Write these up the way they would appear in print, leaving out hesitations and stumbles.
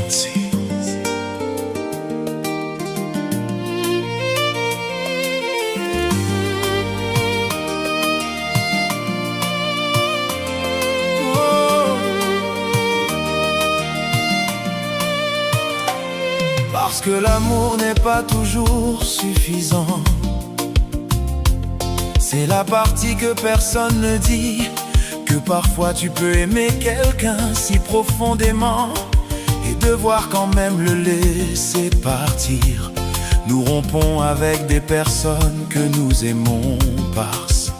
Fonzie. Parce que l'amour n'est pas toujours suffisant. C'est la partie que personne ne dit, que parfois tu peux aimer quelqu'un si profondément et devoir quand même le laisser partir. Nous rompons avec des personnes que nous aimons parce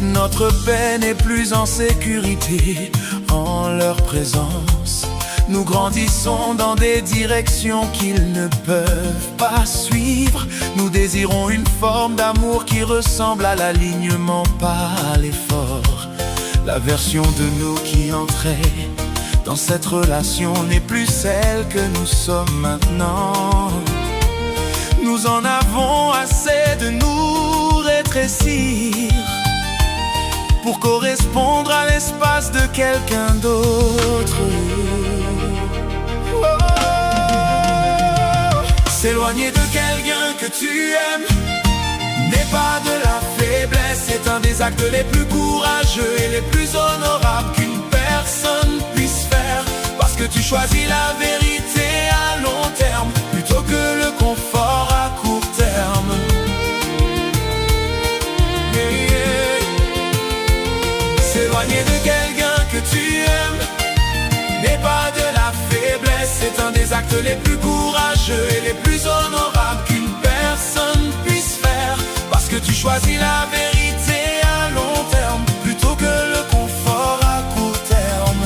notre paix n'est plus en sécurité en leur présence. Nous grandissons dans des directions qu'ils ne peuvent pas suivre. Nous désirons une forme d'amour qui ressemble à l'alignement, pas à l'effort. La version de nous qui entrait dans cette relation n'est plus celle que nous sommes maintenant. Nous en avons assez de nous rétrécir pour correspondre à l'espace de quelqu'un d'autre. S'éloigner de quelqu'un que tu aimes n'est pas de la faiblesse, c'est un des actes les plus courageux et les plus honorables qu'une personne puisse faire. Parce que tu choisis la vérité à long terme plutôt que le confort à court terme. S'éloigner de quelqu'un que tu aimes n'est pas de la faiblesse, c'est un des actes les plus courageux et les plus honorables qu'une personne puisse faire. Parce que tu choisis la vérité à long terme plutôt que le confort à court terme.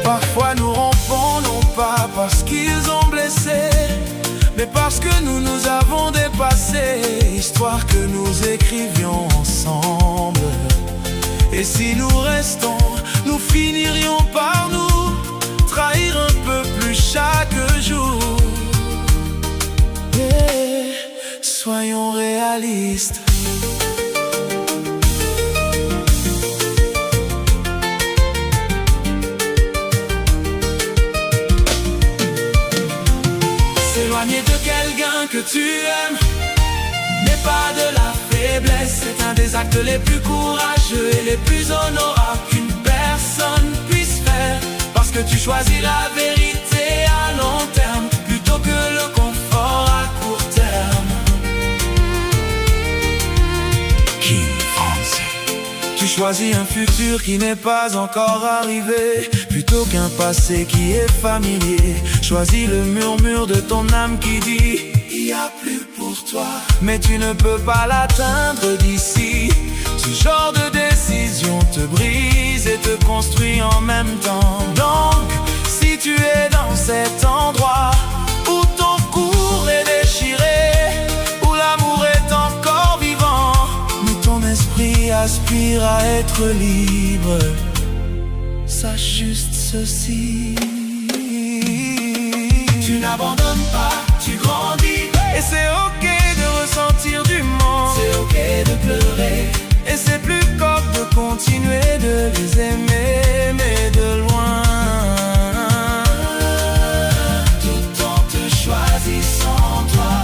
Parfois nous rompons non pas parce qu'ils ont blessé, mais parce que nous nous avons dépassé, histoire que nous écrivions ensemble. Et si nous restons, nous finirions par nous trahir un peu plus chaque jour. Et soyons réalistes. S'éloigner de quelqu'un que tu aimes n'est pas de la faiblesse, c'est un des actes les plus courageux et les plus honorables qu'une personne puisse faire. Parce que tu choisis la vérité à long terme plutôt que le confort à court terme. Tu choisis un futur qui n'est pas encore arrivé plutôt qu'un passé qui est familier. Choisis le murmure de ton âme qui dit il n'y a plus pour toi, mais tu ne peux pas l'atteindre d'ici. Ce genre de décision te brise et te construit en même temps. Donc, si tu es dans cet endroit où ton cours est déchiré, où l'amour est encore vivant, mais ton esprit aspire à être libre, sache juste ceci: tu n'abandonnes pas, tu grandis. Et c'est ok de ressentir du manque, c'est ok de pleurer. Et c'est plus coq de continuer de les aimer, mais de loin. Tout en te choisissant toi.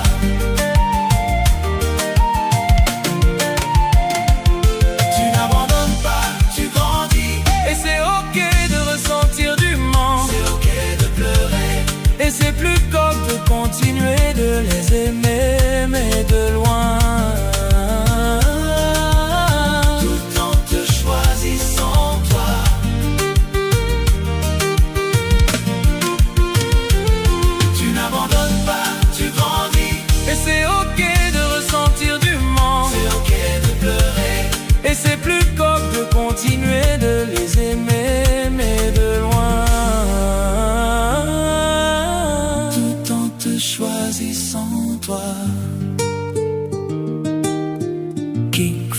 Tu n'abandonnes pas, tu grandis. Et c'est ok de ressentir du manque, c'est ok de pleurer. Et c'est plus coq de continuer de les aimer, mais de loin. Tout en te choisissant toi. Tu n'abandonnes pas, tu grandis. Et c'est ok de ressentir du manque, c'est ok de pleurer. Et c'est plus coq de continuer de les aimer, mais de loin. Tout en te choisissant. choisi sans toi. King